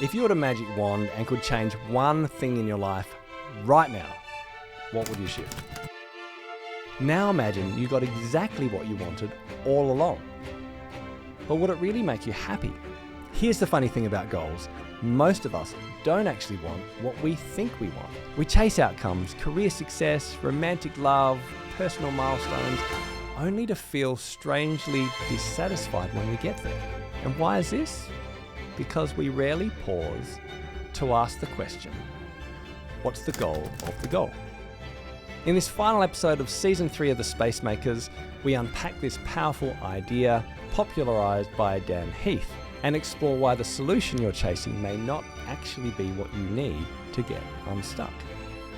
If you had a magic wand and could change one thing in your life right now, what would you shift? Now imagine you got exactly what you wanted all along. But would it really make you happy? Here's the funny thing about goals. Most of us don't actually want what we think we want. We chase outcomes, career success, romantic love, personal milestones, only to feel strangely dissatisfied when we get there. And why is this? Because we rarely pause to ask the question, what's the goal of the goal? In this final episode of Season 3 of The Space Makers, we unpack this powerful idea popularised by Dan Heath and explore why the solution you're chasing may not actually be what you need to get unstuck.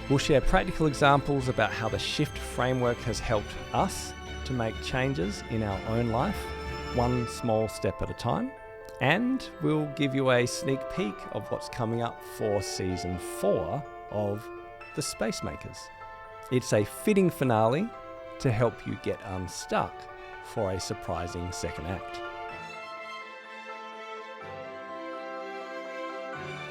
We'll share practical examples about how the SHIFT framework has helped us to make changes in our own life, one small step at a time. And we'll give you a sneak peek of what's coming up for Season 4 of The Space Makers. It's a fitting finale to help you get unstuck for a surprising second act.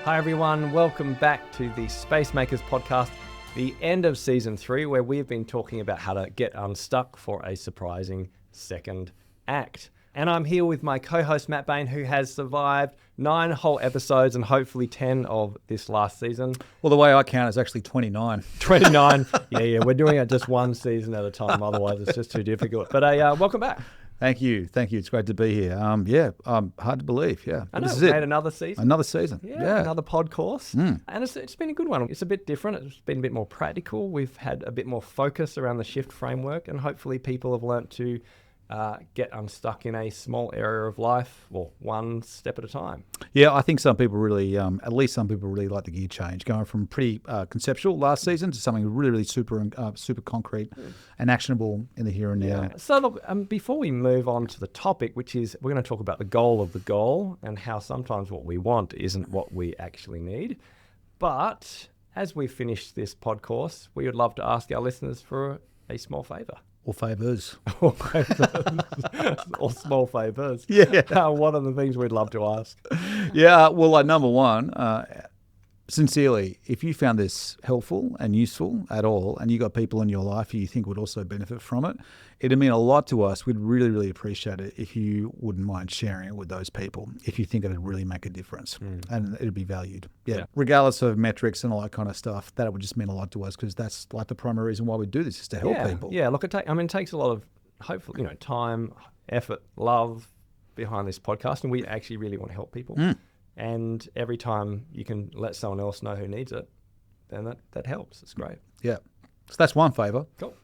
Hi everyone, welcome back to the Space Makers podcast, the end of Season 3, where we've been talking about how to get unstuck for a surprising second act. And I'm here with my co-host Matt Bain, who has survived 9 whole episodes and hopefully 10 of this last season. Well, the way I count is actually 29. 29. Yeah, we're doing it just one season at a time. Otherwise, it's just too difficult. But welcome back. Thank you. It's great to be here. Hard to believe. Yeah, I know, this is made it. another season. Another season. Yeah, another pod course. And it's been a good one. It's a bit different. It's been a bit more practical. We've had a bit more focus around the SHIFT framework, and hopefully people have learnt to get unstuck in a small area of life, well, one step at a time. Yeah, I think some people really, at least some people really like the gear change, going from pretty conceptual last season to something really super concrete and actionable in the here and now. So look, before we move on to the topic, which is we're going to talk about the goal of the goal and how sometimes what we want isn't what we actually need. But as we finish this pod course, we would love to ask our listeners for a small favour. Or favours. Or small favours. Yeah. What are the things we'd love to ask? Yeah, well, number one, sincerely, if you found this helpful and useful at all, and you got people in your life who you think would also benefit from it, it'd mean a lot to us. We'd really appreciate it if you wouldn't mind sharing it with those people, if you think it'd really make a difference and it'd be valued. Yeah. Regardless of metrics and all that kind of stuff, that would just mean a lot to us, because that's like the primary reason why we do this, is to help people. Yeah, look, it takes a lot of, hopefully, time, effort, love behind this podcast, and we actually really want to help people. And every time you can let someone else know who needs it, then that helps. It's great. Yeah. So that's one favour. Cool.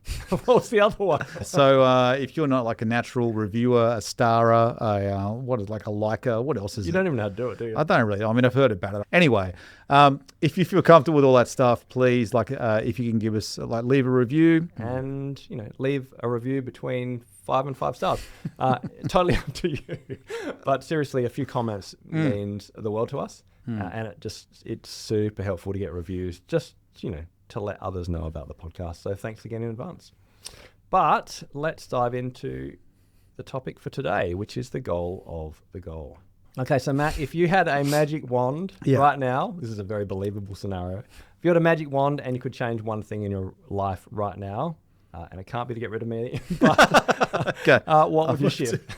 What's the other one? So if you're not like a natural reviewer, a starer, a liker, what else is You it? don't even know how to do it, do you? I don't really. I mean, I've heard about it. Anyway, if you feel comfortable with all that stuff, please, if you can give us, leave a review. And, leave a review between 5 and 5 stars. Totally up to you. But seriously, a few comments means the world to us. And it's super helpful to get reviews, just, to let others know about the podcast. So thanks again in advance. But let's dive into the topic for today, which is the goal of the goal. Okay, so Matt, if you had a magic wand right now, this is a very believable scenario. If you had a magic wand and you could change one thing in your life right now, and it can't be to get rid of me, but Okay. what would you shift?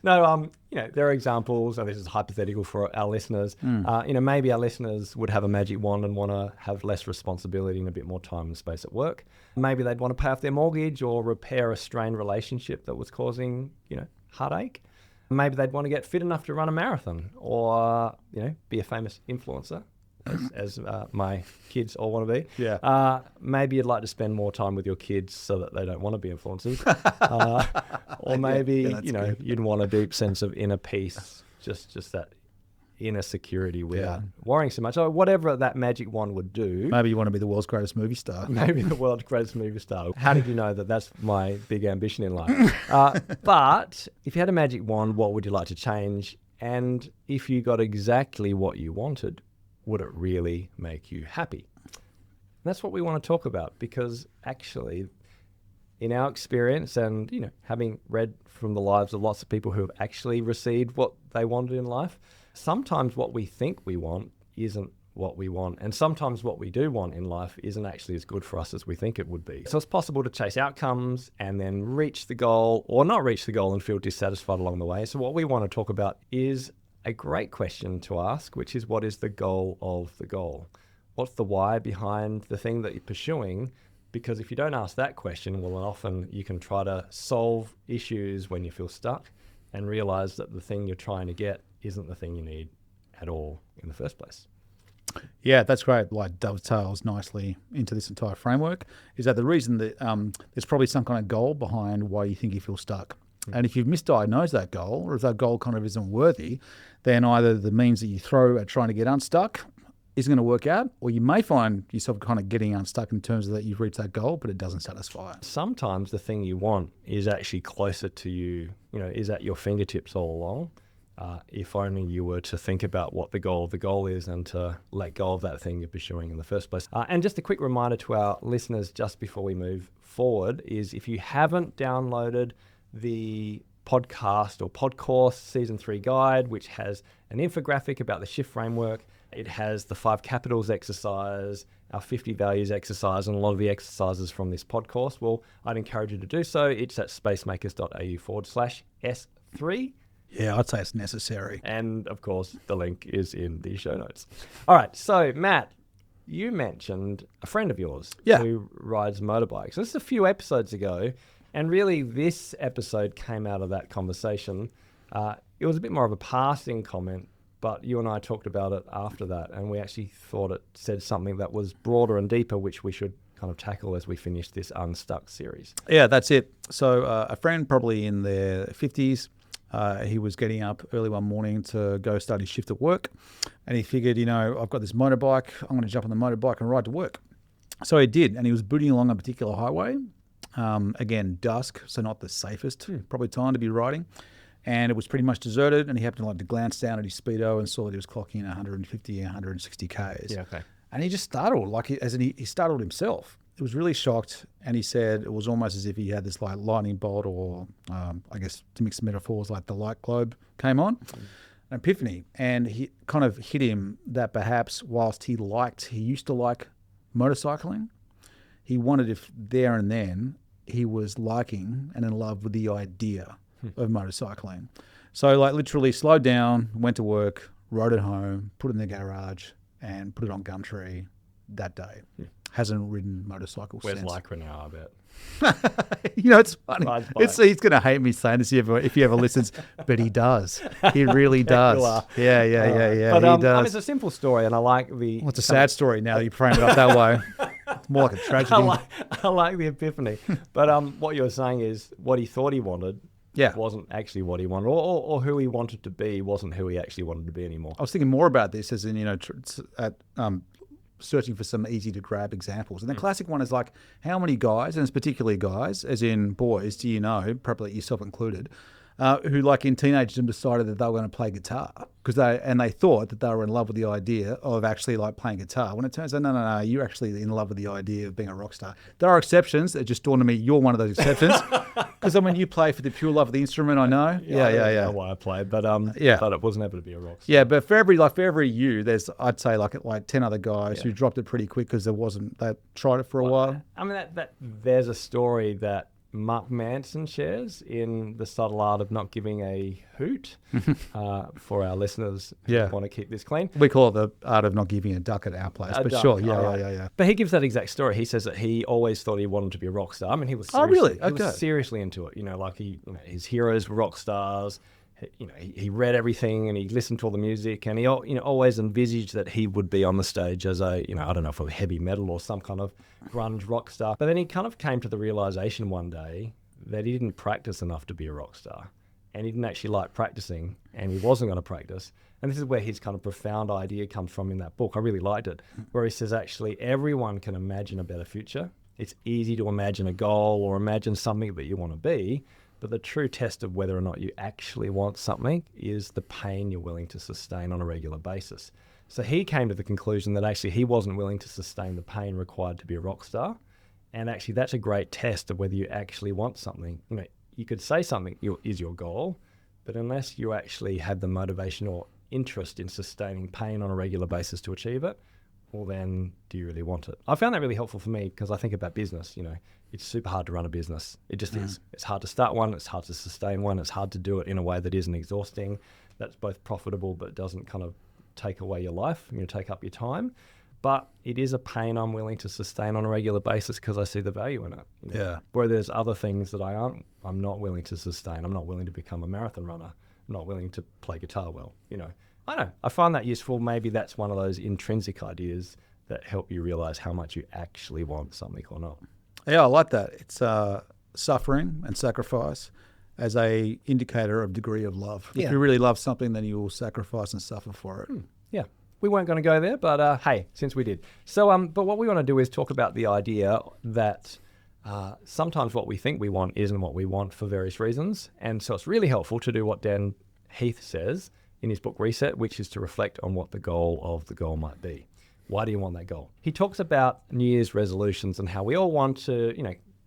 No, there are examples, and this is hypothetical for our listeners. Maybe our listeners would have a magic wand and want to have less responsibility and a bit more time and space at work. Maybe they'd want to pay off their mortgage or repair a strained relationship that was causing, heartache. Maybe they'd want to get fit enough to run a marathon or, be a famous influencer. As my kids all want to be. Yeah. Maybe you'd like to spend more time with your kids so that they don't want to be influencers. Or maybe, good. you'd want a deep sense of inner peace, just that inner security without worrying so much. Or whatever that magic wand would do. Maybe you want to be the world's greatest movie star. Maybe the world's greatest movie star. How did you know that that's my big ambition in life? But if you had a magic wand, what would you like to change? And if you got exactly what you wanted, would it really make you happy? And that's what we want to talk about, because actually, in our experience and, having read from the lives of lots of people who have actually received what they wanted in life, sometimes what we think we want isn't what we want. And sometimes what we do want in life isn't actually as good for us as we think it would be. So it's possible to chase outcomes and then reach the goal or not reach the goal and feel dissatisfied along the way. So what we want to talk about is a great question to ask, which is, what is the goal of the goal? What's the why behind the thing that you're pursuing? Because if you don't ask that question, well, often you can try to solve issues when you feel stuck and realize that the thing you're trying to get isn't the thing you need at all in the first place. Yeah, that's great. Like dovetails nicely into this entire framework. Is that the reason that there's probably some kind of goal behind why you think you feel stuck. And if you've misdiagnosed that goal, or if that goal kind of isn't worthy, then either the means that you throw at trying to get unstuck isn't going to work out, or you may find yourself kind of getting unstuck in terms of that you've reached that goal, but it doesn't satisfy. Sometimes the thing you want is actually closer to you, is at your fingertips all along. If only you were to think about what the goal of the goal is and to let go of that thing you're pursuing in the first place. And just a quick reminder to our listeners just before we move forward is, if you haven't downloaded the podcast or podcourse season 3 guide, which has an infographic about the shift framework, it has the 5 capitals exercise, our 50 values exercise, and a lot of the exercises from this podcast, well, I'd encourage you to do so. It's at spacemakers.au/S3. Yeah, I'd say it's necessary. And of course, the link is in the show notes. All right. So, Matt, you mentioned a friend of yours who rides motorbikes. This is a few episodes ago. And really, this episode came out of that conversation. It was a bit more of a passing comment, but you and I talked about it after that. And we actually thought it said something that was broader and deeper, which we should kind of tackle as we finish this Unstuck series. Yeah, that's it. So a friend probably in their 50s, he was getting up early one morning to go start his shift at work. And he figured, I've got this motorbike. I'm going to jump on the motorbike and ride to work. So he did. And he was booting along a particular highway. Again, dusk, so not the safest probably time to be riding. And it was pretty much deserted. And he happened to glance down at his speedo and saw that he was clocking 150, 160 Ks. Yeah, okay. And he just startled, he startled himself. He was really shocked, and he said it was almost as if he had this like lightning bolt, or I guess to mix metaphors, like the light globe came on, an epiphany. And he kind of hit him that perhaps whilst he used to like motorcycling, he wondered if there and then he was liking and in love with the idea of motorcycling. So like literally slowed down, went to work, rode it home, put it in the garage, and put it on Gumtree that day. Hasn't ridden motorcycles Where's since. Lycra now, I bet? It's funny. He's going to hate me saying this if he ever listens, but he does. He really does. Yeah. But, he does. it's a simple story, and I like the... Well, it's a sad story now that you frame it up that way. It's more like a tragedy. I like the epiphany. But what you were saying is what he thought he wanted wasn't actually what he wanted, or who he wanted to be wasn't who he actually wanted to be anymore. I was thinking more about this as in, searching for some easy to grab examples. And the classic one is like, how many guys, and it's particularly guys, as in boys, do you know, probably yourself included, who like in teenagerdom decided that they were going to play guitar because they thought that they were in love with the idea of actually like playing guitar, when it turns out, no, you're actually in love with the idea of being a rock star. There are exceptions. It just dawned on me, you're one of those exceptions. Because you play for the pure love of the instrument, I know. Yeah. I don't know why I played, but but it was never to be a rock star. Yeah, but for every you, there's I'd say like 10 other guys who dropped it pretty quick because they tried it for a while. I mean, there's a story that Mark Manson shares in The Subtle Art of Not Giving a Hoot for our listeners who want to keep this clean. We call it the art of not giving a duck at our place, but duck, sure, yeah. But he gives that exact story. He says that he always thought he wanted to be a rock star. I mean, he was seriously into it. His heroes were rock stars. He read everything and he listened to all the music, and he always envisaged that he would be on the stage as a I don't know, for heavy metal or some kind of grunge rock star. But then he kind of came to the realization one day that he didn't practice enough to be a rock star, and he didn't actually like practicing, and he wasn't going to practice. And this is where his kind of profound idea comes from in that book. I really liked it, where he says actually everyone can imagine a better future. It's easy to imagine a goal or imagine something that you want to be. But the true test of whether or not you actually want something is the pain you're willing to sustain on a regular basis. So he came to the conclusion that actually he wasn't willing to sustain the pain required to be a rock star. And actually that's a great test of whether you actually want something. You could say something is your goal, but unless you actually have the motivation or interest in sustaining pain on a regular basis to achieve it, well then do you really want it? I found that really helpful for me because I think about business, it's super hard to run a business. It just is. It's hard to start one, it's hard to sustain one, it's hard to do it in a way that isn't exhausting, that's both profitable but doesn't kind of take away your life, take up your time. But it is a pain I'm willing to sustain on a regular basis because I see the value in it. Yeah. Where there's other things that I'm not willing to sustain. I'm not willing to become a marathon runner. I'm not willing to play guitar well. I don't know. I find that useful. Maybe that's one of those intrinsic ideas that help you realize how much you actually want something or not. Yeah, I like that. It's suffering and sacrifice as a indicator of degree of love. Yeah. If you really love something, then you will sacrifice and suffer for it. Yeah. We weren't going to go there, but hey, since we did. So, but what we want to do is talk about the idea that sometimes what we think we want isn't what we want for various reasons. And so it's really helpful to do what Dan Heath says in his book Reset, which is to reflect on what the goal of the goal might be. Why do you want that goal? He talks about New Year's resolutions and how we all want to,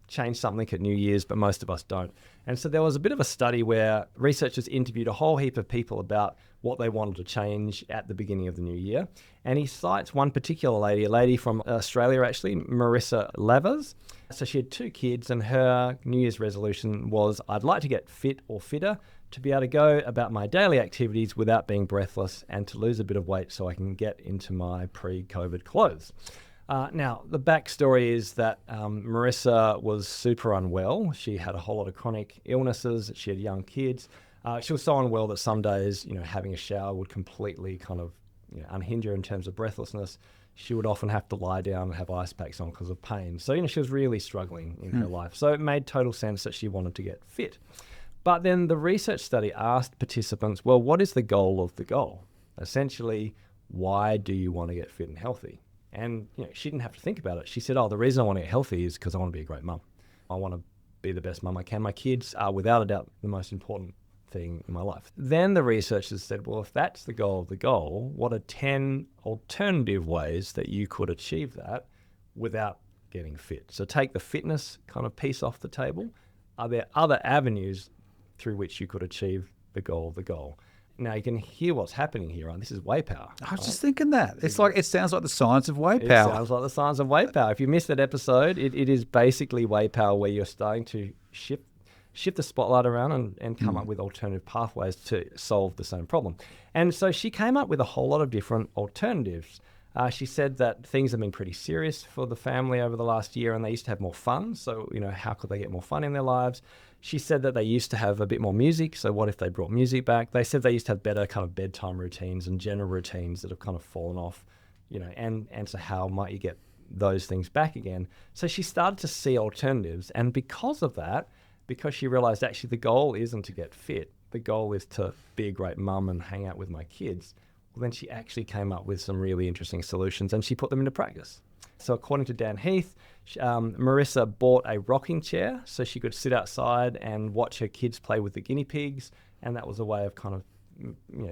change something at New Year's, but most of us don't. And so there was a bit of a study where researchers interviewed a whole heap of people about what they wanted to change at the beginning of the new year. And he cites one particular lady, a lady from Australia actually, Marissa Lavers. So she had 2 kids and her New Year's resolution was, I'd like to get fit or fitter, to be able to go about my daily activities without being breathless and to lose a bit of weight so I can get into my pre-COVID clothes. Now, the backstory is that Marissa was super unwell. She had a whole lot of chronic illnesses. She had young kids. She was so unwell that some days, having a shower would completely kind of unhinge her in terms of breathlessness. She would often have to lie down and have ice packs on because of pain. So, she was really struggling in her life. So it made total sense that she wanted to get fit. But then the research study asked participants, well, what is the goal of the goal? Essentially, why do you want to get fit and healthy? And she didn't have to think about it. She said, the reason I want to get healthy is because I want to be a great mum. I want to be the best mum I can. My kids are without a doubt the most important thing in my life. Then the researchers said, well, if that's the goal of the goal, what are 10 alternative ways that you could achieve that without getting fit? So take the fitness kind of piece off the table. Are there other avenues through which you could achieve the goal of the goal? Now you can hear what's happening here. Right? This is way power. I was just thinking that. It sounds like the science of way power. It sounds like the science of way power. If you missed that episode, it is basically way power where you're starting to shift the spotlight around and come up with alternative pathways to solve the same problem. And so she came up with a whole lot of different alternatives. She said that things have been pretty serious for the family over the last year and they used to have more fun. So, how could they get more fun in their lives? She said that they used to have a bit more music. So what if they brought music back? They said they used to have better kind of bedtime routines and general routines that have kind of fallen off, and so how might you get those things back again? So she started to see alternatives. And because of that, because she realized actually the goal isn't to get fit, the goal is to be a great mum and hang out with my kids. Well, then she actually came up with some really interesting solutions and she put them into practice. So according to Dan Heath, Marissa bought a rocking chair so she could sit outside and watch her kids play with the guinea pigs. And that was a way of kind of,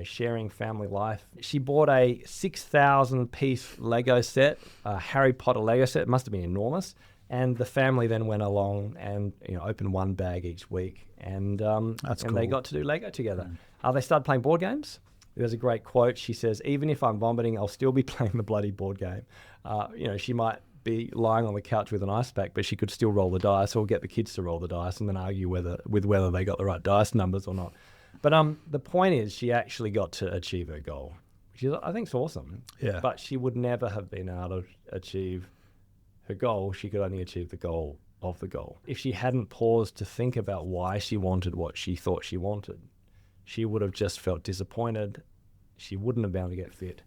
sharing family life. She bought a 6,000 piece Lego set, a Harry Potter Lego set. It must have been enormous. And the family then went along and opened one bag each week. And, That's and cool. they got to do Lego together. They started playing board games. There's a great quote. She says, even if I'm vomiting, I'll still be playing the bloody board game. She might be lying on the couch with an ice pack, but she could still roll the dice or get the kids to roll the dice and then argue whether they got the right dice numbers or not. But the point is she actually got to achieve her goal, which is, I think is awesome. Yeah. But she would never have been able to achieve her goal. She could only achieve the goal of the goal. If she hadn't paused to think about why she wanted what she thought she wanted, she would have just felt disappointed. She wouldn't have been able to get fit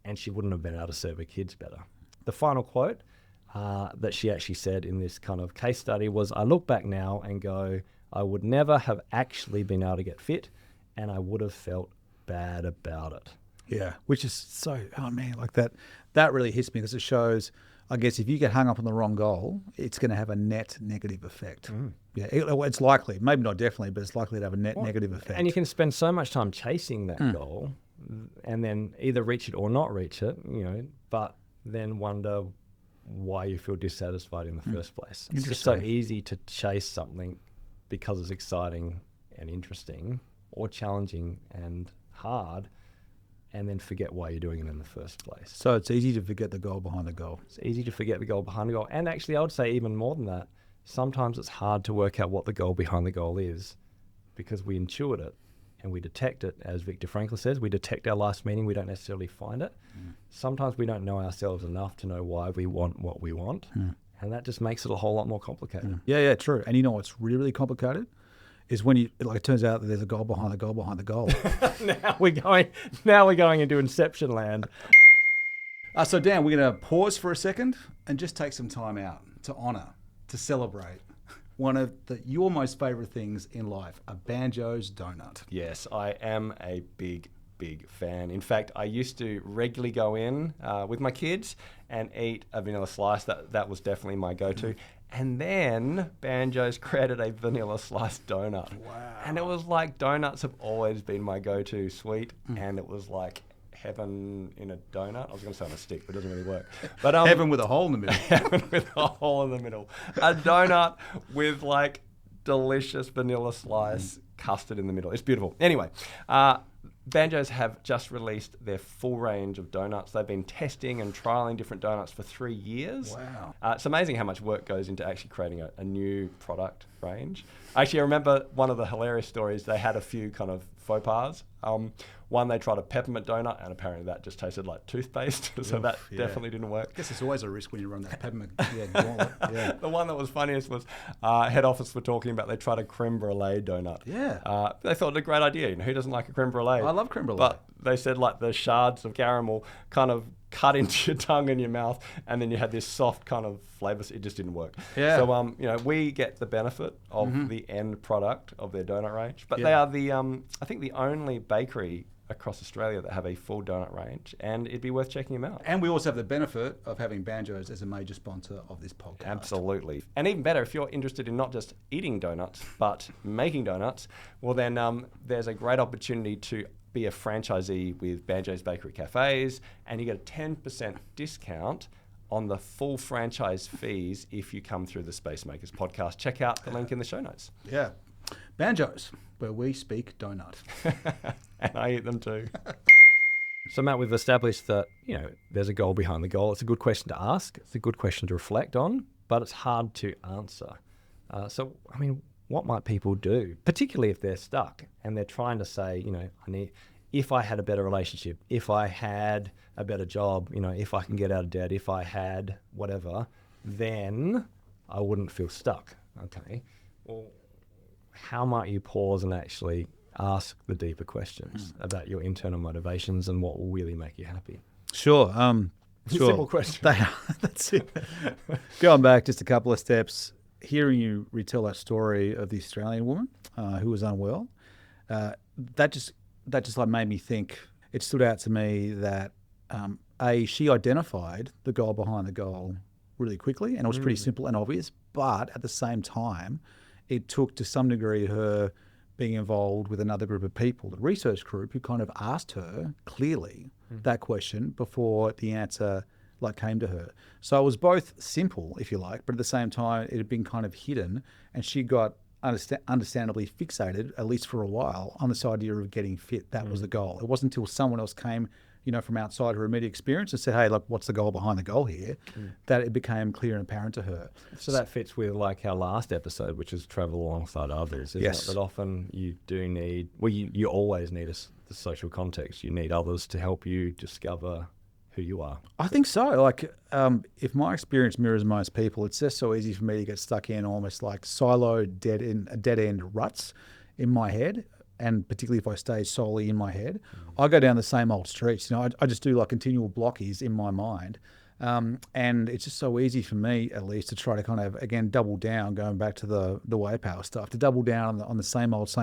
and she wouldn't have been able to serve her kids better. The final quote that she actually said in this kind of case study was, I look back now and go, I would never have actually been able to get fit and I would have felt bad about it. Yeah, which is so, like that really hits me because it shows, I guess, if you get hung up on the wrong goal, it's going to have a net negative effect. Yeah, it's likely, maybe not definitely, but it's likely to have a net negative effect. And you can spend so much time chasing that goal and then either reach it or not reach it, but then wonder why you feel dissatisfied in the first place. It's just so easy to chase something because it's exciting and interesting or challenging and hard, and then forget why you're doing it in the first place. So it's easy to forget the goal behind the goal. It's easy to forget the goal behind the goal. And actually, I would say even more than that, sometimes it's hard to work out what the goal behind the goal is because we intuit it and we detect it. As Viktor Frankl says, we detect our life's meaning, we don't necessarily find it. Sometimes we don't know ourselves enough to know why we want what we want. And that just makes it a whole lot more complicated. Yeah, true. And you know what's really, really complicated? Is when it turns out that there's a goal behind the goal behind the goal. Now we're going into Inception land. So Dan, we're going to pause for a second and just take some time out to honour, to celebrate one of your most favourite things in life, a Banjo's donut. Yes, I am a big fan. In fact, I used to regularly go in with my kids and eat a vanilla slice. That was definitely my go-to. And then Banjo's created a vanilla slice donut. Wow. And it was like donuts have always been my go-to sweet. And it was like heaven in a donut. I was going to say on a stick, but it doesn't really work. But Heaven with a hole in the middle. Heaven with a hole in the middle. A donut with like delicious vanilla slice custard in the middle. It's beautiful. Anyway, Banjo's have just released their full range of donuts. They've been testing and trialing different donuts for 3 years. Wow. It's amazing how much work goes into actually creating a new product range. Actually, I remember one of the hilarious stories, they had a few kind of faux pas. One, they tried a peppermint donut, and apparently that just tasted like toothpaste, so that definitely didn't work. I guess it's always a risk when you run that peppermint gauntlet. Yeah. The one that was funniest was head office were talking about they tried a creme brulee donut. Yeah. They thought it a great idea. Who doesn't like a creme brulee? I love creme brulee. But they said like the shards of caramel kind of cut into your tongue and your mouth, and then you had this soft kind of flavour. It just didn't work. Yeah. So we get the benefit of the end product of their donut range, but they are the I think the only bakery across Australia that have a full donut range, and it'd be worth checking them out. And we also have the benefit of having Banjo's as a major sponsor of this podcast. Absolutely. And even better, if you're interested in not just eating donuts, but making donuts, well then there's a great opportunity to be a franchisee with Banjo's Bakery Cafes, and you get a 10% discount on the full franchise fees if you come through the Space Makers podcast. Check out the link in the show notes. Yeah. Banjo's, where we speak donut. And I eat them too. So Matt, we've established that, there's a goal behind the goal. It's a good question to ask. It's a good question to reflect on, but it's hard to answer. What might people do, particularly if they're stuck and they're trying to say, if I had a better relationship, if I had a better job, if I can get out of debt, if I had whatever, then I wouldn't feel stuck. Okay. Well, how might you pause and actually ask the deeper questions about your internal motivations and what will really make you happy? Sure. Simple question. That's it. Going back just a couple of steps, hearing you retell that story of the Australian woman who was unwell, that just like made me think. It stood out to me that she identified the goal behind the goal really quickly, and it was pretty simple and obvious. But at the same time, it took to some degree her being involved with another group of people, the research group, who kind of asked her clearly that question before the answer came to her. So it was both simple, if you like, but at the same time it had been kind of hidden, and she got understandably fixated, at least for a while, on this idea of getting fit. That was the goal. It wasn't until someone else came from outside her immediate experience and said, hey, look, what's the goal behind the goal here, that it became clear and apparent to her. So that fits with our last episode, which is travel alongside others, isn't it? That often you do need, you always need the social context. You need others to help you discover who you are. I think so. If my experience mirrors most people, it's just so easy for me to get stuck in almost like siloed dead end ruts in my head. And particularly if I stay solely in my head, I go down the same old streets. I just do continual blockies in my mind. And it's just so easy for me, at least, to try to kind of, again, double down, going back to the way power stuff, to double down on the same old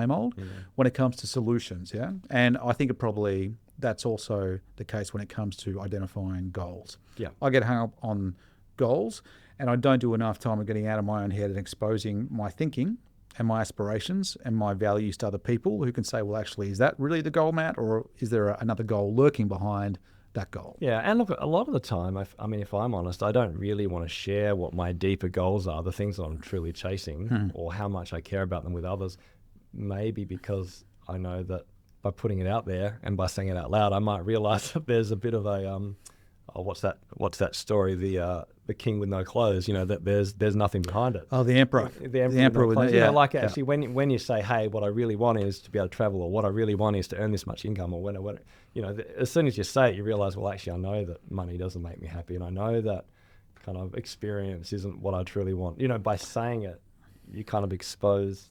when it comes to solutions, yeah? And I think that's also the case when it comes to identifying goals. Yeah. I get hung up on goals, and I don't do enough time of getting out of my own head and exposing my thinking and my aspirations and my values to other people who can say, well, actually, is that really the goal, Matt? Or is there another goal lurking behind that goal? Yeah, and look, a lot of the time, if I'm honest, I don't really want to share what my deeper goals are, the things that I'm truly chasing, or how much I care about them with others, maybe because I know that by putting it out there and by saying it out loud, I might realize that there's a bit of a what's that story? The king with no clothes. You know, that there's nothing behind it. Oh, the emperor. The emperor with no clothes. yeah, You know, like yeah. actually when you say, hey, what I really want is to be able to travel, or what I really want is to earn this much income, or when you know, as soon as you say it, you realize, well, actually, I know that money doesn't make me happy, and I know that kind of experience isn't what I truly want. You know, by saying it, you kind of expose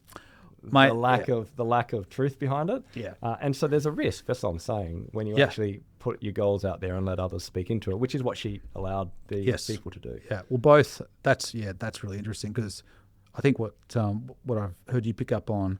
Mate, the lack of truth behind it. Yeah. And so there's a risk. That's what I'm saying. When you Yeah. actually put your goals out there and let others speak into it, which is what she allowed the Yes. people to do. Yeah, well, both. That's really interesting, because I think what I've heard you pick up on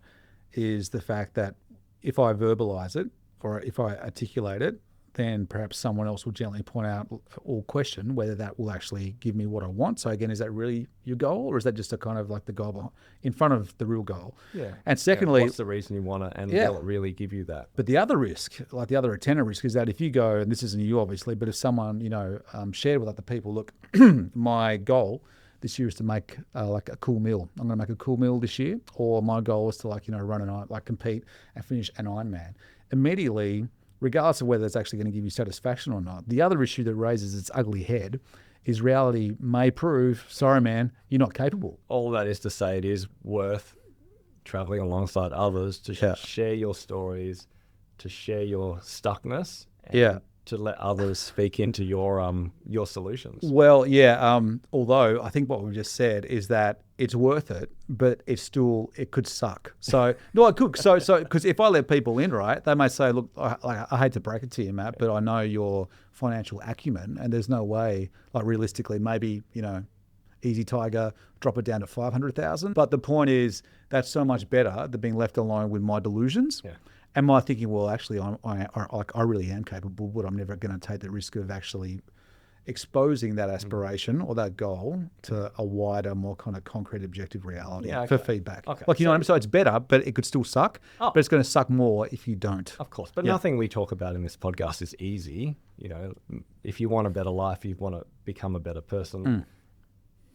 is the fact that if I verbalize it or if I articulate it, then perhaps someone else will gently point out or question whether that will actually give me what I want. So again, is that really your goal, or is that just a kind of like the goal in front of the real goal? Yeah. And secondly, what's the reason you want it, and Yeah. will it really give you that? but the other risk, like the other attendant risk, is that if you go, and this isn't you obviously, but if someone, shared with other people, look, my goal this year is to make like a cool meal. I'm going to make a cool meal this year, or my goal is to run compete and finish an Ironman. Immediately, regardless of whether it's actually going to give you satisfaction or not, the other issue that raises its ugly head is reality may prove, sorry man, you're not capable. All that is to say, it is worth traveling alongside others to Yeah. share your stories, to share your stuckness, and Yeah. to let others speak into your solutions. Well, yeah. Although I think what we've just said is that it's worth it, but it could suck. So no, it could. So because if I let people in, right, they may say, look, I hate to break it to you, Matt, but I know your financial acumen, and there's no way, like realistically, maybe easy tiger, drop it down to 500,000. But the point is, that's so much better than being left alone with my delusions. Yeah. And my thinking, well, actually, I really am capable, but I'm never going to take the risk of actually exposing that aspiration or that goal to a wider, more kind of concrete, objective reality Yeah, for okay. feedback. Okay. Like, you know what I mean? So it's better, but it could still suck. Oh. But it's going to suck more if you don't. Of course, but Yeah. nothing we talk about in this podcast is easy. You know, if you want a better life, you want to become a better person,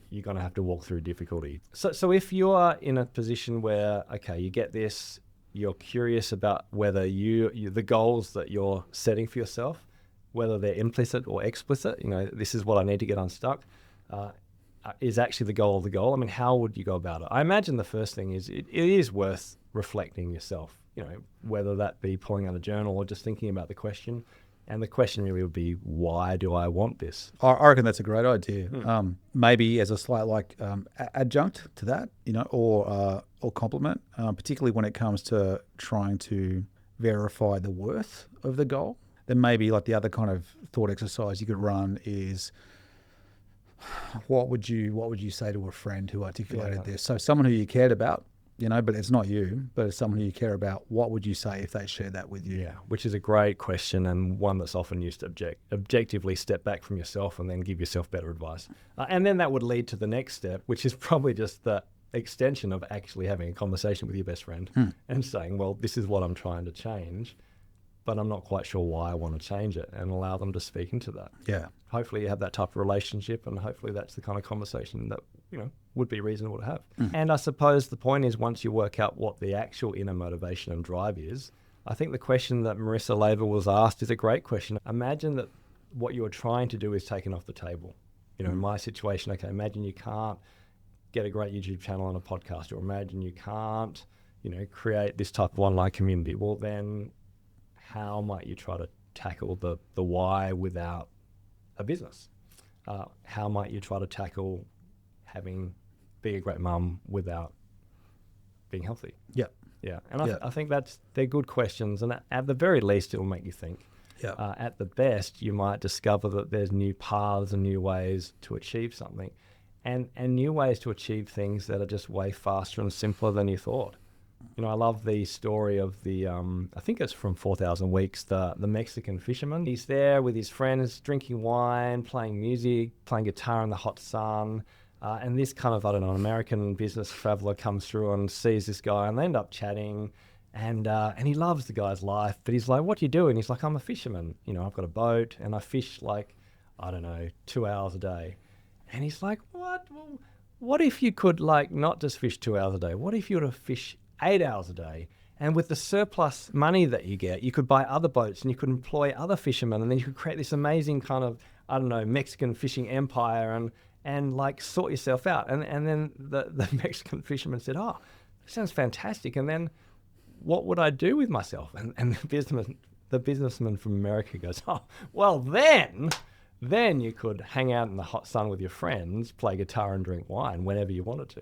you're going to have to walk through difficulty. So if you are in a position where, okay, you get this, you're curious about whether the goals that you're setting for yourself, whether they're implicit or explicit, this is what I need to get unstuck, is actually the goal of the goal. I mean, how would you go about it? I imagine the first thing is it is worth reflecting yourself, whether that be pulling out a journal or just thinking about the question. And the question really would be, why do I want this? I reckon that's a great idea. Maybe as a slight adjunct to that, or complement, particularly when it comes to trying to verify the worth of the goal. Then maybe like the other kind of thought exercise you could run is, what would you say to a friend who articulated this? So someone who you cared about, but it's not you, but it's someone who you care about. What would you say if they shared that with you? Yeah, which is a great question, and one that's often used to objectively step back from yourself and then give yourself better advice. And then that would lead to the next step, which is probably just the extension of actually having a conversation with your best friend and saying, well, this is what I'm trying to change, but I'm not quite sure why I want to change it, and allow them to speak into that. Yeah. Hopefully you have that type of relationship, and hopefully that's the kind of conversation that, would be reasonable to have. And I suppose the point is, once you work out what the actual inner motivation and drive is, I think the question that Marissa Laver was asked is a great question. Imagine that what you're trying to do is taken off the table. In my situation, okay, imagine you can't get a great YouTube channel and a podcast, or imagine you can't, create this type of online community. Well, then how might you try to tackle the why without a business? How might you try to tackle being a great mum without being healthy? Yeah. Yeah. And I think they're good questions. And at the very least, it'll make you think. Yeah. At the best, you might discover that there's new paths and new ways to achieve something, and new ways to achieve things that are just way faster and simpler than you thought. I love the story of the, I think it's from 4,000 Weeks, the Mexican fisherman. He's there with his friends, drinking wine, playing music, playing guitar in the hot sun. And this kind of, an American business traveler comes through and sees this guy, and they end up chatting. And he loves the guy's life, but he's like, what do you do? And he's like, I'm a fisherman. I've got a boat and I fish 2 hours a day. And he's like, what? Well, what if you could not just fish 2 hours a day? What if you were to fish 8 hours a day And with the surplus money that you get, you could buy other boats and you could employ other fishermen, and then you could create this amazing kind of, I don't know, Mexican fishing empire and like sort yourself out. And then the Mexican fisherman said, oh, that sounds fantastic. And then what would I do with myself? And the businessman from America goes, oh, well, then you could hang out in the hot sun with your friends, play guitar and drink wine whenever you wanted to.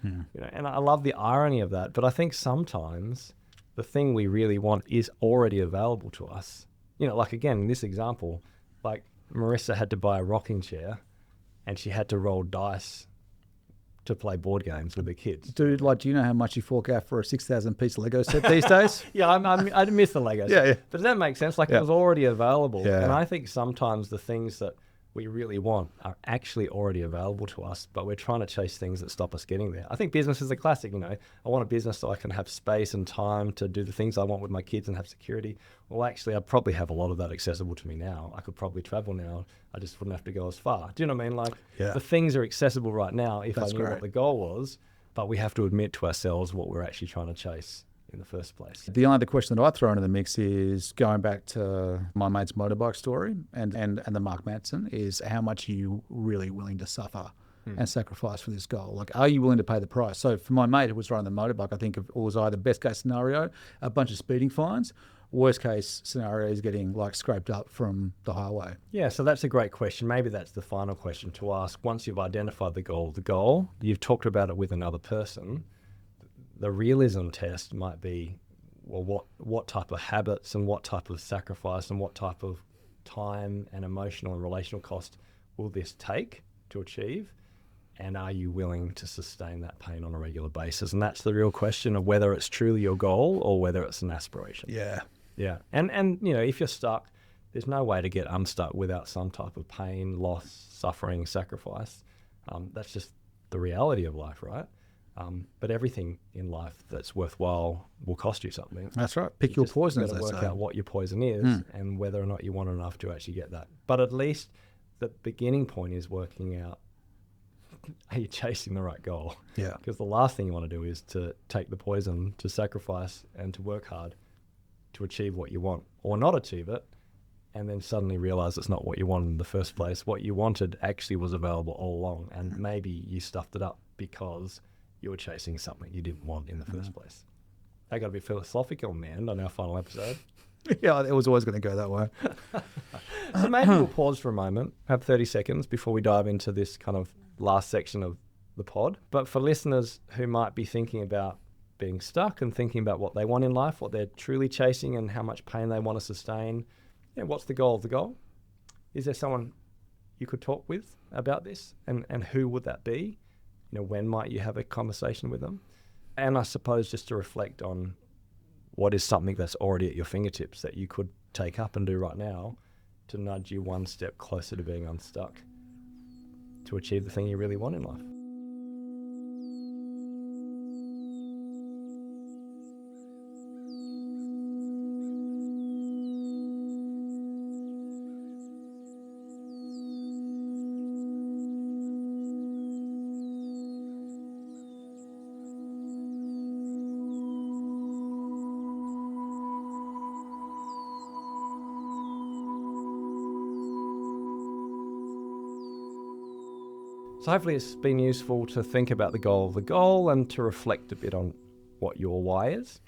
You know, and I love the irony of that. But I think sometimes the thing we really want is already available to us. You know, like again, in this example, like Marissa had to buy a rocking chair and she had to roll dice to play board games with the kids. Dude, like, do you know how much you fork out for a 6,000 piece Lego set these days? Yeah, I miss the Legos. Yeah. But does that make sense? Like, it was already available. Yeah. And I think sometimes the things that we really want are actually already available to us, but we're trying to chase things that stop us getting there. I think business is a classic, you know. I want a business so I can have space and time to do the things I want with my kids and have security. Well, actually, I probably have a lot of that accessible to me now. I could probably travel now. I just wouldn't have to go as far. Do you know what I mean? Like, the things are accessible right now if I knew what the goal was, but we have to admit to ourselves what we're actually trying to chase in the first place. The only other question that I throw into the mix is going back to my mate's motorbike story and the Mark Manson is how much are you really willing to suffer and sacrifice for this goal? Like, are you willing to pay the price? So for my mate who was riding the motorbike, I think it was either best case scenario, a bunch of speeding fines, worst case scenario is getting like scraped up from the highway. Yeah, so that's a great question. Maybe that's the final question to ask. Once you've identified the goal, you've talked about it with another person. The realism test might be, well, what type of habits and what type of sacrifice and what type of time and emotional and relational cost will this take to achieve? And are you willing to sustain that pain on a regular basis? And that's the real question of whether it's truly your goal or whether it's an aspiration. Yeah. Yeah. And you know, if you're stuck, there's no way to get unstuck without some type of pain, loss, suffering, sacrifice. That's just the reality of life, right? But everything in life that's worthwhile will cost you something. That's right. Pick your poison. You've got to work out what your poison is and whether or not you want enough to actually get that. But at least the beginning point is working out, are you chasing the right goal? Yeah. Because the last thing you want to do is to take the poison, to sacrifice and to work hard to achieve what you want or not achieve it, and then suddenly realize it's not what you wanted in the first place. What you wanted actually was available all along, and maybe you stuffed it up because you were chasing something you didn't want in the first place. I got to be philosophical, man, on our final episode. Yeah, it was always going to go that way. So maybe we'll pause for a moment, have 30 seconds before we dive into this kind of last section of the pod. But for listeners who might be thinking about being stuck and thinking about what they want in life, what they're truly chasing and how much pain they want to sustain, what's the goal of the goal? Is there someone you could talk with about this? And who would that be? You know, when might you have a conversation with them? And I suppose just to reflect on what is something that's already at your fingertips that you could take up and do right now to nudge you one step closer to being unstuck, to achieve the thing you really want in life. So hopefully it's been useful to think about the goal of the goal and to reflect a bit on what your why is.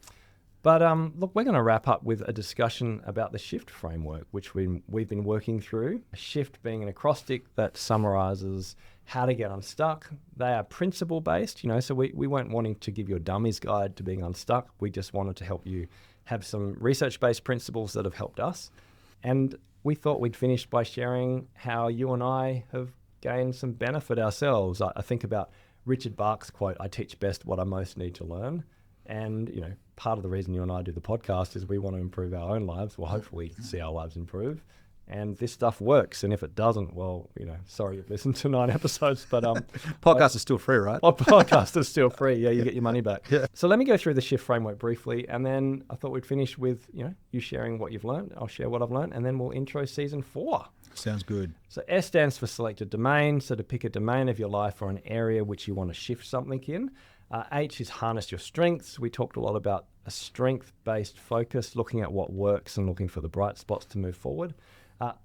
But look, we're going to wrap up with a discussion about the SHIFT framework, which we've been working through. SHIFT being an acrostic that summarizes how to get unstuck. They are principle-based, so we weren't wanting to give you a dummy's guide to being unstuck. We just wanted to help you have some research-based principles that have helped us. And we thought we'd finish by sharing how you and I have gained some benefit ourselves. I think about Richard Bach's quote, "I teach best what I most need to learn." And, part of the reason you and I do the podcast is we want to improve our own lives. Well, hopefully see our lives improve. And this stuff works. And if it doesn't, well, sorry you've listened to 9 episodes, but Podcast is still free, right? Podcast is still free. Yeah, you get your money back. Yeah. So let me go through the SHIFT framework briefly, and then I thought we'd finish with, you sharing what you've learned. I'll share what I've learned, and then we'll intro season 4. Sounds good. So S stands for selected domain. So to pick a domain of your life or an area which you want to shift something in. H is harness your strengths. We talked a lot about a strength-based focus, looking at what works and looking for the bright spots to move forward.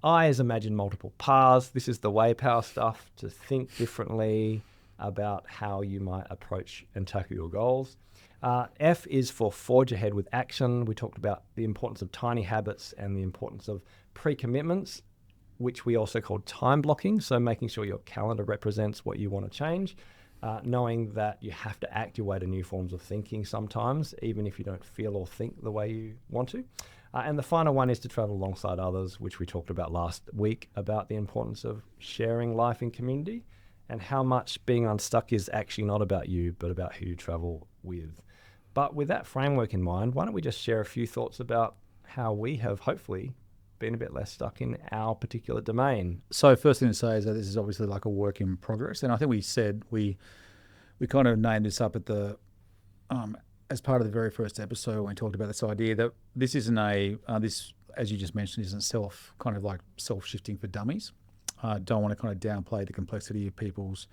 I is imagine multiple paths. This is the way power stuff, to think differently about how you might approach and tackle your goals. F is for forge ahead with action. We talked about the importance of tiny habits and the importance of pre-commitments, which we also call time blocking. So making sure your calendar represents what you want to change, knowing that you have to act your way to new forms of thinking sometimes, even if you don't feel or think the way you want to. And the final one is to travel alongside others, which we talked about last week, about the importance of sharing life in community and how much being unstuck is actually not about you, but about who you travel with. But with that framework in mind, why don't we just share a few thoughts about how we have hopefully been a bit less stuck in our particular domain. So first thing to say is that this is obviously like a work in progress, and I think we said we kind of named this up at the as part of the very first episode when we talked about this idea that this isn't this, as you just mentioned, isn't self-shifting for dummies. Don't want to kind of downplay the complexity of people's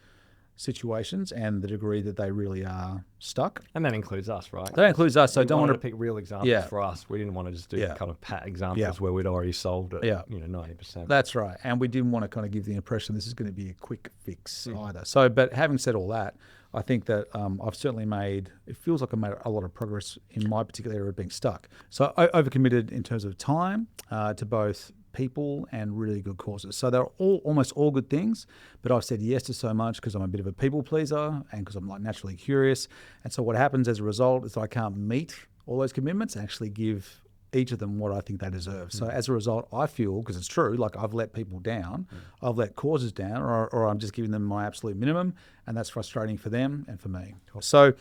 situations and the degree that they really are stuck. And that includes us, right? That includes us. So we don't want to pick real examples for us. We didn't want to just do kind of pat examples where we'd already solved it, 90%. That's right. And we didn't want to kind of give the impression this is going to be a quick fix either. So, but having said all that, I think that I've certainly it feels like I made a lot of progress in my particular area of being stuck. So I overcommitted in terms of time to both people and really good causes. So they're almost all good things, but I've said yes to so much because I'm a bit of a people pleaser and because I'm like naturally curious. And so what happens as a result is I can't meet all those commitments and actually give each of them what I think they deserve. So as a result, I feel, because it's true, like I've let people down, I've let causes down, or I'm just giving them my absolute minimum, and that's frustrating for them and for me. Cool. So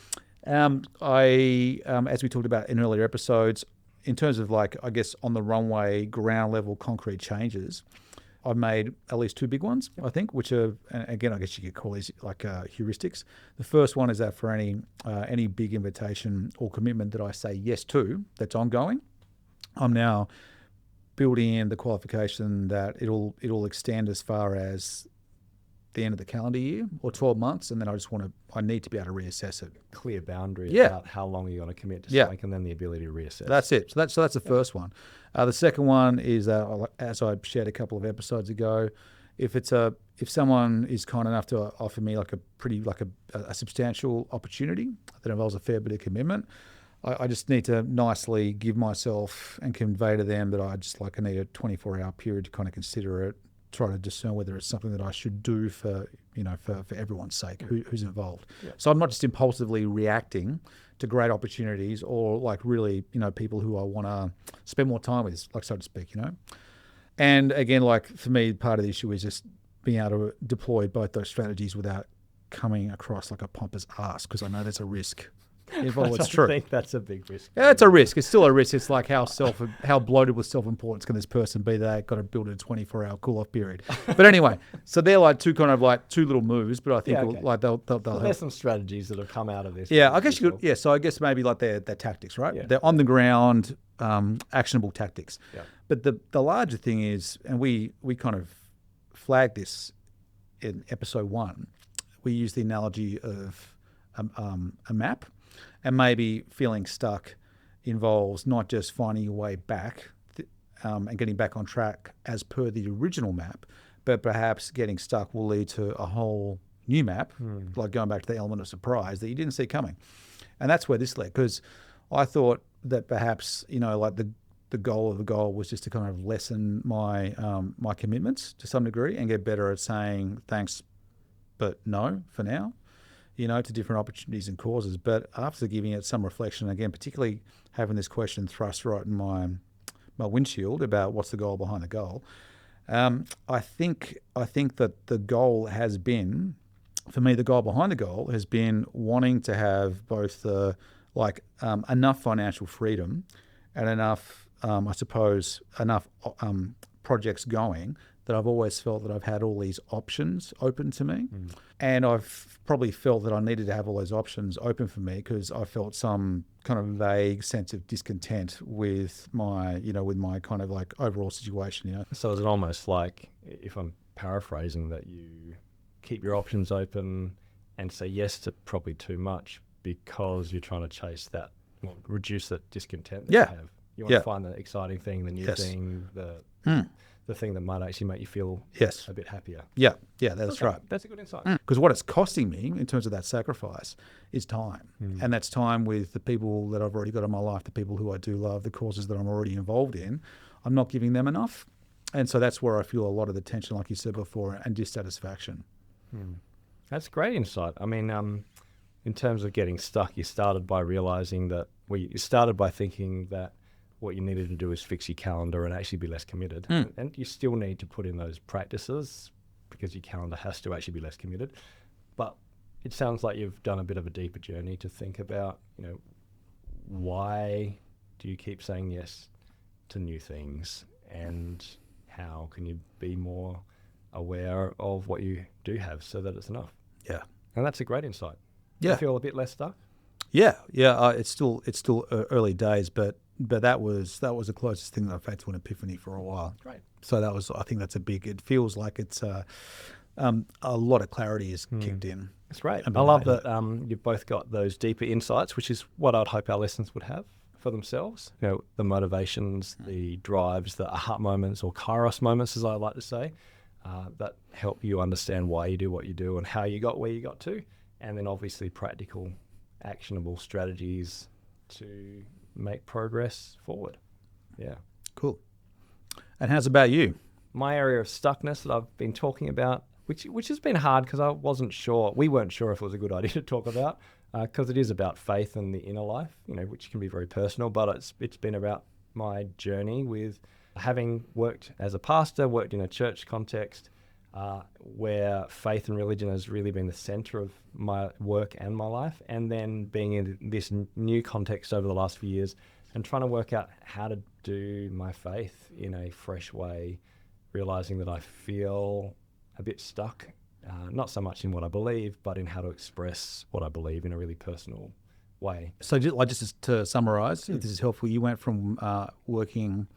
as we talked about in earlier episodes, in terms of like, I guess, on the runway, ground level concrete changes, I've made at least two big ones, I think, which are, and again, I guess you could call these like heuristics. The first one is that for any big invitation or commitment that I say yes to, that's ongoing, I'm now building in the qualification that it'll extend as far as the end of the calendar year or 12 months, and then I need to be able to reassess it. Clear boundary about how long you're going to commit to something, and then the ability to reassess. That's it. So that's the first one. The second one is as I shared a couple of episodes ago, if someone is kind enough to offer me like a substantial opportunity that involves a fair bit of commitment, I just need to nicely give myself and convey to them that I need a 24-hour period to kind of consider it, try to discern whether it's something that I should do for everyone's sake, who's involved. Yeah. So I'm not just impulsively reacting to great opportunities or like really, people who I want to spend more time with, like so to speak, And again, like for me, part of the issue is just being able to deploy both those strategies without coming across like a pompous ass, because I know there's a risk. It's true. I think that's a big risk. Yeah, it's a risk. It's still a risk. It's like how bloated with self-importance can this person be? They've got to build a 24-hour cool-off period. But anyway, so they're like two little moves, but I think they'll help. There's some strategies that have come out of this. Yeah, I guess you could. Yeah, so I guess maybe like their tactics, right? Yeah. They're on the ground, actionable tactics. Yeah. But the larger thing is, and we kind of flagged this in episode 1. We use the analogy of a map. And maybe feeling stuck involves not just finding your way back and getting back on track as per the original map, but perhaps getting stuck will lead to a whole new map, like going back to the element of surprise that you didn't see coming. And that's where this led, because I thought that perhaps, like the goal of the goal was just to kind of lessen my my commitments to some degree and get better at saying thanks, but no for now. To different opportunities and causes. But after giving it some reflection, again, particularly having this question thrust right in my windshield about what's the goal behind the goal, I think that the goal has been, for me, the goal behind the goal has been wanting to have both enough financial freedom and enough, enough projects going that I've always felt that I've had all these options open to me. And I've probably felt that I needed to have all those options open for me because I felt some kind of vague sense of discontent with my kind of like overall situation, So is it almost like, if I'm paraphrasing, that you keep your options open and say yes to probably too much because you're trying to chase that Well, reduce the discontent that Yeah. you have. You want Yeah. to find the exciting thing, the new Yes. thing, the thing that might actually make you feel Yes. a bit happier. Yeah. That's Okay, right. That's a good insight. Because what it's costing me in terms of that sacrifice is time. And that's time with the people that I've already got in my life, the people who I do love, the causes that I'm already involved in. I'm not giving them enough. And so that's where I feel a lot of the tension, like you said before, and dissatisfaction. That's great insight. I mean, in terms of getting stuck, you started by realizing that, you started by thinking that what you needed to do is fix your calendar and actually be less committed. And you still need to put in those practices because your calendar has to actually be less committed. But it sounds like you've done a bit of a deeper journey to think about, why do you keep saying yes to new things, and how can you be more aware of what you do have so that it's enough? Yeah. And that's a great insight. Yeah. You feel a bit less stuck? Yeah. It's still early days, but that was the closest thing that I've had to an epiphany for a while. Great. So I think that's it feels like it's a lot of clarity is kicked in. That's great. And I love behind that you've both got those deeper insights, which is what I'd hope our listeners would have for themselves. The motivations, the drives, the aha moments, or kairos moments, as I like to say, that help you understand why you do what you do and how you got where you got to. And then obviously practical, actionable strategies to make progress forward. Yeah. Cool. And how's about you? My area of stuckness that I've been talking about, which has been hard because we weren't sure if it was a good idea to talk about, because it is about faith and the inner life, which can be very personal, but it's been about my journey with having worked as a pastor, worked in a church context, where faith and religion has really been the center of my work and my life, and then being in this new context over the last few years and trying to work out how to do my faith in a fresh way, realizing that I feel a bit stuck, not so much in what I believe, but in how to express what I believe in a really personal way. So just to summarize, if this is helpful, you went from working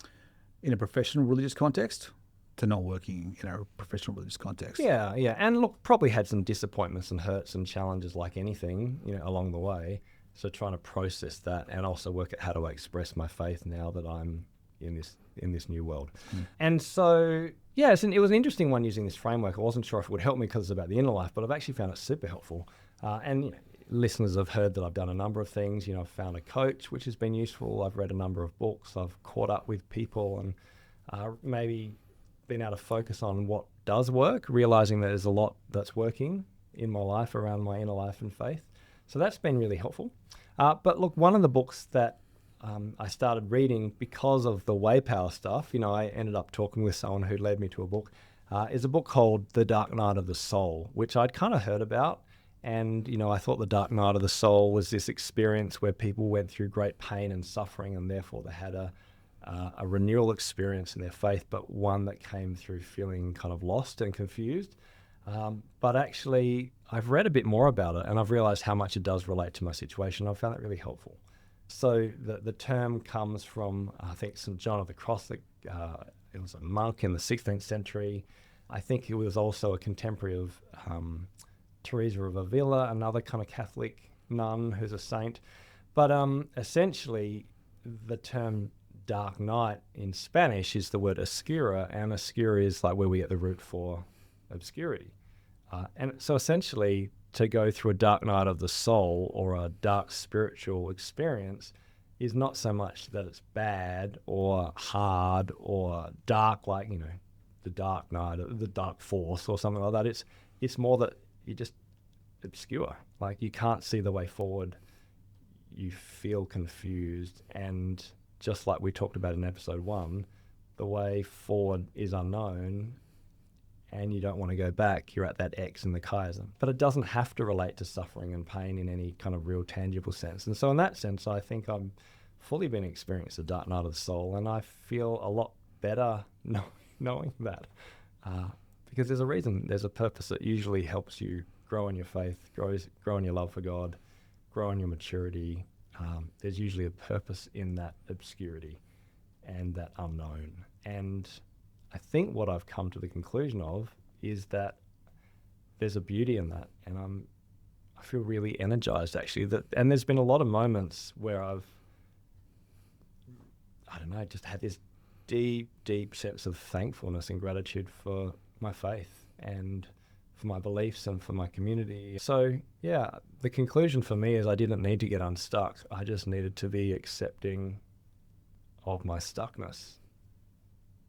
in a professional religious context to not working in a professional religious context. Yeah. And look, probably had some disappointments and hurts and challenges like anything, along the way. So trying to process that and also work at how do I express my faith now that I'm in this new world. And so, it was an interesting one using this framework. I wasn't sure if it would help me because it's about the inner life, but I've actually found it super helpful. And listeners have heard that I've done a number of things. I've found a coach, which has been useful. I've read a number of books. I've caught up with people and maybe been able to focus on what does work, realizing that there's a lot that's working in my life around my inner life and faith. So that's been really helpful. But look, one of the books that I started reading because of the way power stuff, I ended up talking with someone who led me to a book, is a book called The Dark Night of the Soul, which I'd kind of heard about. And, I thought the dark night of the soul was this experience where people went through great pain and suffering, and therefore they had a renewal experience in their faith, but one that came through feeling kind of lost and confused. But actually, I've read a bit more about it, and I've realized how much it does relate to my situation. I've found it really helpful. So the term comes from, I think, St. John of the Cross. It was a monk in the 16th century. I think he was also a contemporary of Teresa of Avila, another kind of Catholic nun who's a saint. But essentially, the term dark night in Spanish is the word oscura, and oscura is like where we get the root for obscurity. And so essentially, to go through a dark night of the soul or a dark spiritual experience is not so much that it's bad or hard or dark, like, the dark night, the dark force or something like that. It's more that you're just obscure. Like, you can't see the way forward. You feel confused. And just like we talked about in episode 1, the way forward is unknown and you don't want to go back. You're at that X in the chiasm. But it doesn't have to relate to suffering and pain in any kind of real tangible sense. And so in that sense, I think I'm fully been experiencing the dark night of the soul, and I feel a lot better knowing that. Because there's a reason, there's a purpose that usually helps you grow in your faith, grow in your love for God, grow in your maturity. There's usually a purpose in that obscurity and that unknown. And I think what I've come to the conclusion of is that there's a beauty in that, and I feel really energized actually. And there's been a lot of moments where I don't know, just had this deep, deep sense of thankfulness and gratitude for my faith and for my beliefs and for my community. So yeah, the conclusion for me is I didn't need to get unstuck. I just needed to be accepting of my stuckness.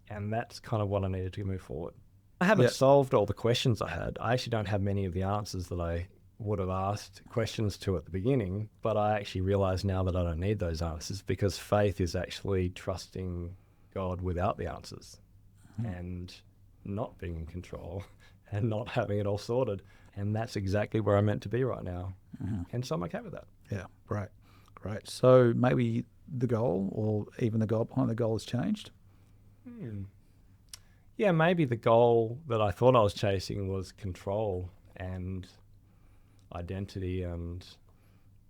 And that's kind of what I needed to move forward. I haven't solved all the questions I had. I actually don't have many of the answers that I would have asked questions to at the beginning, but I actually realize now that I don't need those answers, because faith is actually trusting God without the answers and not being in control and not having it all sorted. And that's exactly where I'm meant to be right now. And so I'm okay with that. Yeah, great. So maybe the goal, or even the goal behind the goal, has changed? Yeah, maybe the goal that I thought I was chasing was control and identity and,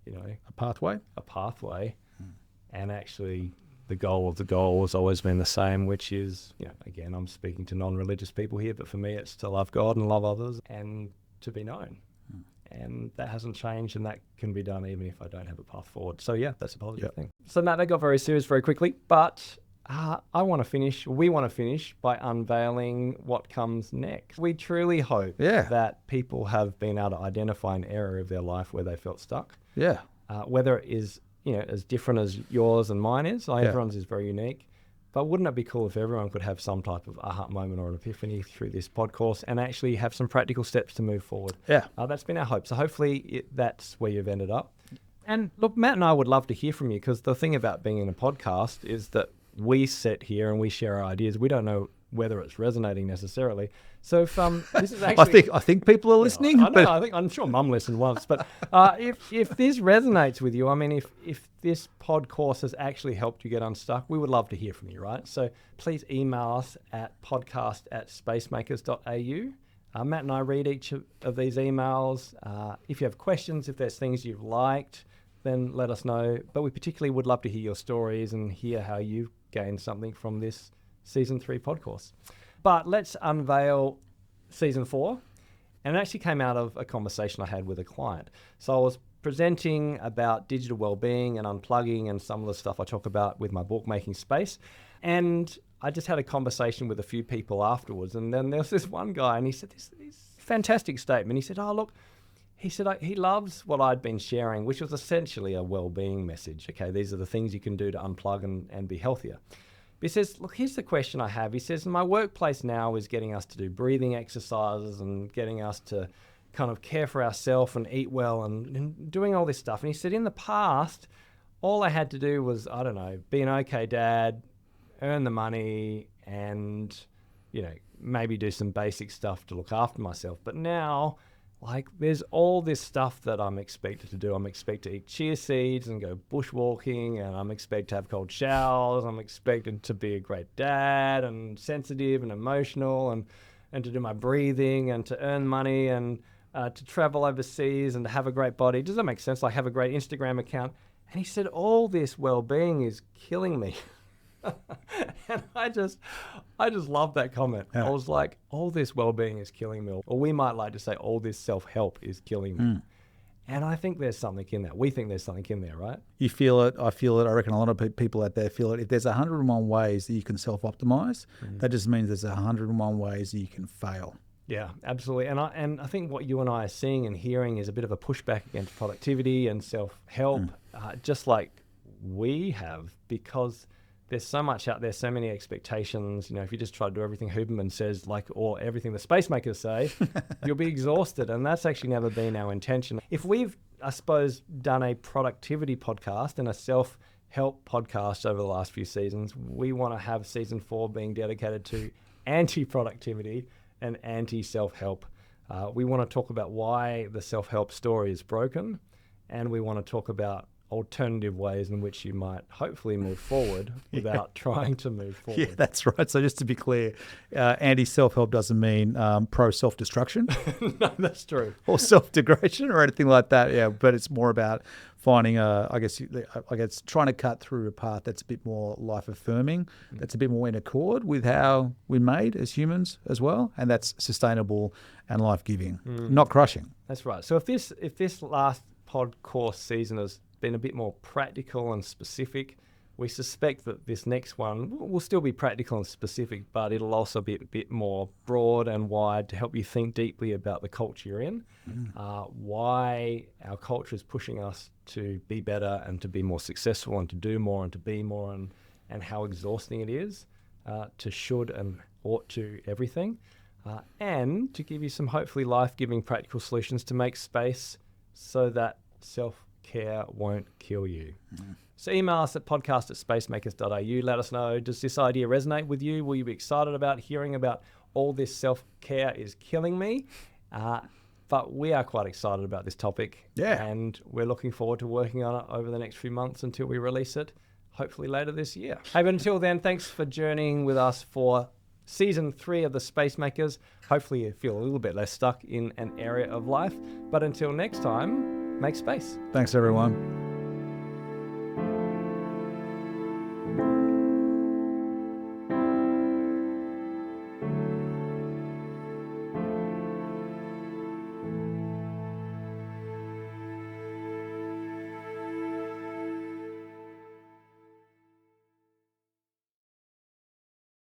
A pathway? And actually the goal of the goal has always been the same, which is, again, I'm speaking to non-religious people here, but for me it's to love God and love others and to be known. And that hasn't changed, and that can be done even if I don't have a path forward. So yeah, that's a positive thing. So Matt, that got very serious very quickly, but we want to finish by unveiling what comes next. We truly hope that people have been able to identify an area of their life where they felt stuck. Yeah. Whether it is, as different as yours and mine is. Everyone's is very unique. But wouldn't it be cool if everyone could have some type of aha moment or an epiphany through this podcast and actually have some practical steps to move forward? Yeah. That's been our hope. So hopefully that's where you've ended up. And look, Matt and I would love to hear from you, because the thing about being in a podcast is that we sit here and we share our ideas. We don't know whether it's resonating necessarily. So if this is actually, I think people are listening. I'm sure Mum listened once. But if this resonates with you, I mean, if this podcast has actually helped you get unstuck, we would love to hear from you, right? So please email us at podcast@spacemakers.au. Matt and I read each of these emails. If you have questions, if there's things you've liked, then let us know. But we particularly would love to hear your stories and hear how you've gained something from this Season 3 podcast. But let's unveil Season 4. And it actually came out of a conversation I had with a client. So I was presenting about digital well-being and unplugging and some of the stuff I talk about with my bookmaking space. And I just had a conversation with a few people afterwards. And then there was this one guy, and he said this fantastic statement. He said, he loves what I'd been sharing, which was essentially a well-being message. Okay, these are the things you can do to unplug and be healthier. But he says, look, here's the question I have. He says, my workplace now is getting us to do breathing exercises and getting us to kind of care for ourselves and eat well and doing all this stuff. And he said, in the past, all I had to do was, I don't know, be an okay dad, earn the money, and, maybe do some basic stuff to look after myself. But now, there's all this stuff that I'm expected to do. I'm expected to eat chia seeds and go bushwalking, and I'm expected to have cold showers. I'm expected to be a great dad and sensitive and emotional and to do my breathing and to earn money and to travel overseas and to have a great body. Does that make sense? Have a great Instagram account. And he said, all this well-being is killing me. And I just love that comment. Yeah. I was like, all this well-being is killing me. Or we might like to say all this self-help is killing me. And I think there's something in that. We think there's something in there, right? You feel it. I feel it. I reckon a lot of people out there feel it. If there's 101 ways that you can self-optimize, that just means there's 101 ways that you can fail. Yeah, absolutely. And I think what you and I are seeing and hearing is a bit of a pushback against productivity and self-help, just like we have, because there's so much out there, so many expectations. If you just try to do everything Huberman says, or everything the space makers say, you'll be exhausted. And that's actually never been our intention. If we've, I suppose, done a productivity podcast and a self-help podcast over the last few seasons, we want to have Season 4 being dedicated to anti-productivity and anti-self-help. We want to talk about why the self-help story is broken, and we want to talk about alternative ways in which you might hopefully move forward without trying to move forward. Yeah, that's right. So just to be clear, anti-self-help doesn't mean pro-self-destruction No, that's true. or self-degradation or anything like that. Yeah, but it's more about finding I guess trying to cut through a path that's a bit more life-affirming, that's a bit more in accord with how we're made as humans as well, and that's sustainable and life-giving, not crushing. That's right. So if this last pod course season has been a bit more practical and specific, we suspect that this next one will still be practical and specific, but it'll also be a bit more broad and wide to help you think deeply about the culture you're in, why our culture is pushing us to be better and to be more successful and to do more and to be more, and how exhausting it is to should and ought to everything, and to give you some hopefully life-giving practical solutions to make space so that self-care won't kill you. So email us at podcast@spacemakers.au. Let us know, does this idea resonate with you? Will you be excited about hearing about all this self-care is killing me? But we are quite excited about this topic. Yeah. And we're looking forward to working on it over the next few months until we release it, hopefully later this year. Hey, but until then, thanks for journeying with us for Season 3 of the Space Makers. Hopefully you feel a little bit less stuck in an area of life. But until next time, make space. Thanks, everyone.